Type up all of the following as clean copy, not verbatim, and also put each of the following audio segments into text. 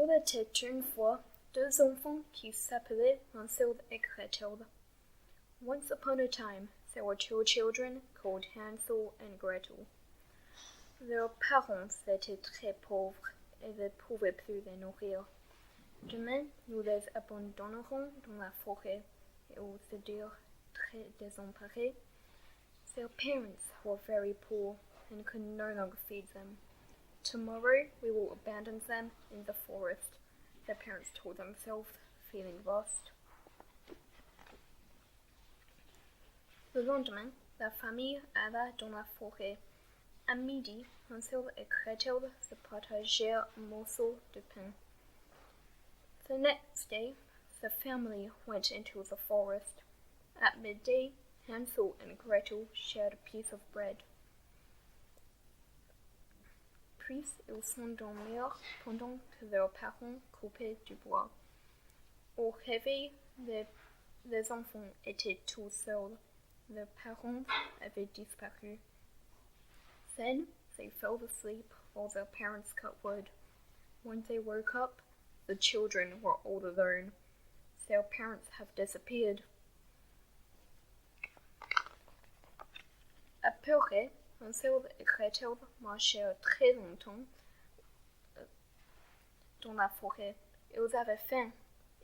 Il était une fois deux enfants qui s'appelaient Hansel et Gretel. Once upon a time, there were two children called Hansel and Gretel. Leurs parents étaient très pauvres et ne pouvaient plus les nourrir. Demain, nous les abandonnerons dans la forêt, et aux dire très désemparés. Their parents were very poor and could no longer feed them. Tomorrow we will abandon them in the forest, their parents told themselves, feeling lost. Le lendemain, la famille alla dans la forêt. À midi, Hansel et Gretel se partagèrent un morceau de pain. The next day, the family went into the forest. At midday, Hansel and Gretel shared a piece of bread. Puis ils s'endormirent pendant que leurs parents coupaient du bois. Au réveil, les enfants étaient tous seuls. Leurs parents avaient disparu. Then they fell asleep while their parents cut wood. When they woke up, the children were all alone. Their parents have disappeared. Apeurés, Hansel et Gretel marchèrent très longtemps dans la forêt. Ils avaient faim.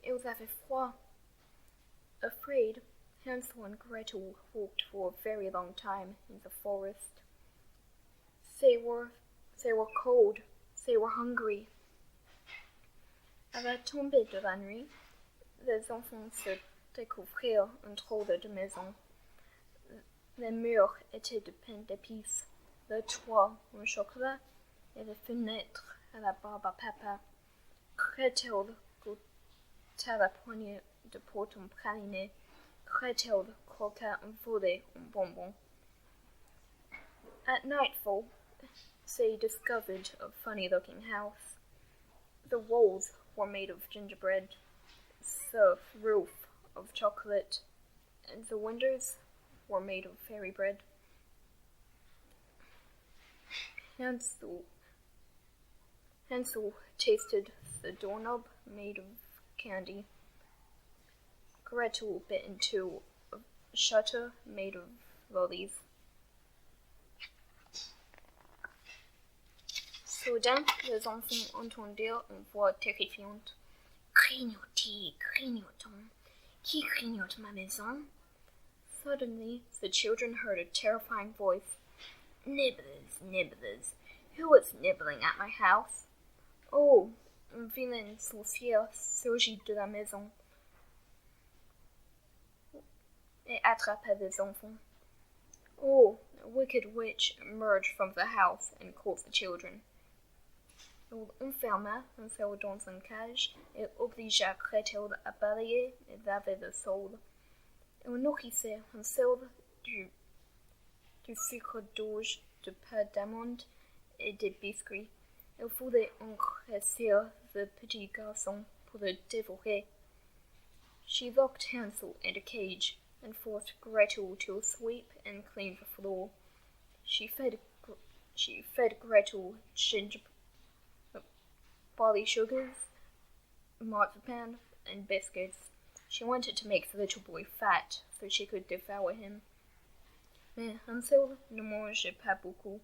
Ils avaient froid. Afraid, Hansel and Gretel walked for a very long time in the forest. They were cold. They were hungry. À la tombée de la nuit, les enfants se découvrirent un drôle de maison. Les murs étaient de pain d'épices, le toit en chocolat et les fenêtres à la barbe à papa. Gretel goûta la poignée de porte en praliné. Gretel croqua un volet en bonbons. At nightfall, they discovered a funny-looking house. The walls were made of gingerbread, the roof of chocolate, and the windows were made of fairy bread. Hansel tasted the doorknob made of candy. Gretel bit into a shutter made of lollies. Soudain, les enfants entendirent une voix terrifiante. Grignotis, grignotons. Qui grignote ma maison? Suddenly, the children heard a terrifying voice. Nibblers, nibblers, who is nibbling at my house? Oh, un vilain sorcier surgit de la maison et attrapa les enfants. Oh, a wicked witch emerged from the house and caught the children. Il enferma Hansel dans une cage et obligea Gretel à balayer et laver le sol. Il nourrissait Hansel du sucre d'orge, de pâte d'amande et des biscuits. Il voulait engraisser le petit garçon pour le dévorer. She locked Hansel in a cage and forced Gretel to sweep and clean the floor. She fed Gretel barley sugars, marzipan, and biscuits. She wanted to make the little boy fat so she could devour him. Mais Hansel ne mangeait pas beaucoup.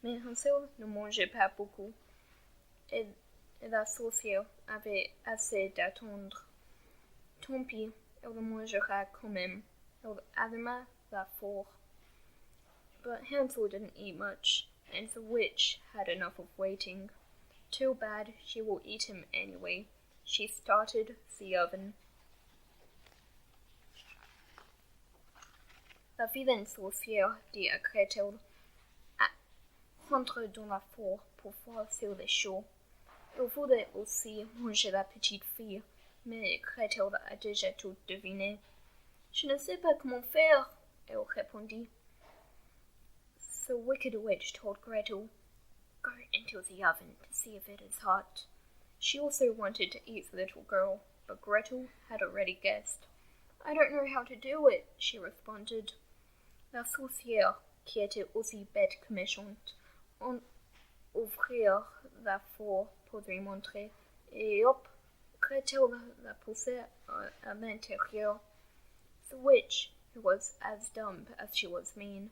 Mais Hansel ne mangeait pas beaucoup. Et la sorcière avait assez d'attendre. Tant pis, elle le mangera quand même. Elle alluma la four. But Hansel didn't eat much, and the witch had enough of waiting. Too bad, she will eat him anyway. She started the oven. La vilaine sorcière dit à Gretel, rentre dans la four pour voir s'il est chaud. Il voulait aussi manger la petite fille, mais Gretel a déjà tout deviné. Je ne sais pas comment faire, elle répondit. The wicked witch told Gretel, go into the oven to see if it is hot. She also wanted to eat the little girl, but Gretel had already guessed. I don't know how to do it, she responded. La sorcière, qui était aussi bête que méchante, ouvrir la four pour lui montrer, et hop, Gretel la poussait à l'intérieur. The witch, who was as dumb as she was mean,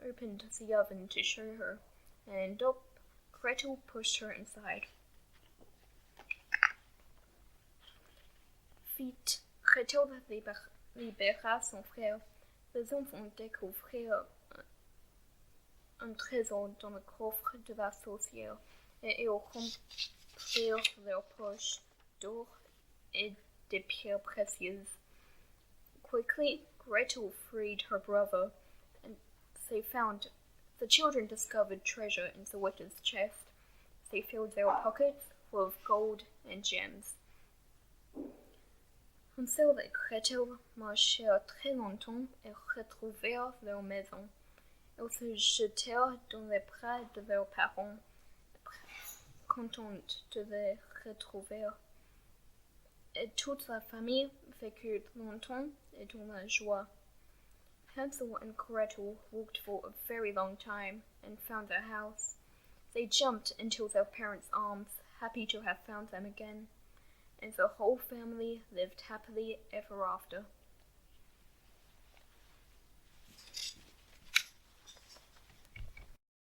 opened the oven to show her, and up Gretel pushed her inside. Vite, Gretel libéra son frère. Les enfants découvrirent un trésor dans le coffre de la sorcière, et ils remplirent leurs poches d'or et de pierres précieuses. Quickly, Gretel freed her brother, and the children discovered treasure in the witch's chest. They filled their pockets full of gold and gems. Hansel et Gretel marchèrent très longtemps et retrouvèrent leur maison. Ils se jetèrent dans les bras de leurs parents, contents de les retrouver. Et toute la famille vécut longtemps et dans la joie. Hansel and Gretel walked for a very long time and found their house. They jumped into their parents' arms, happy to have found them again. And the whole family lived happily ever after.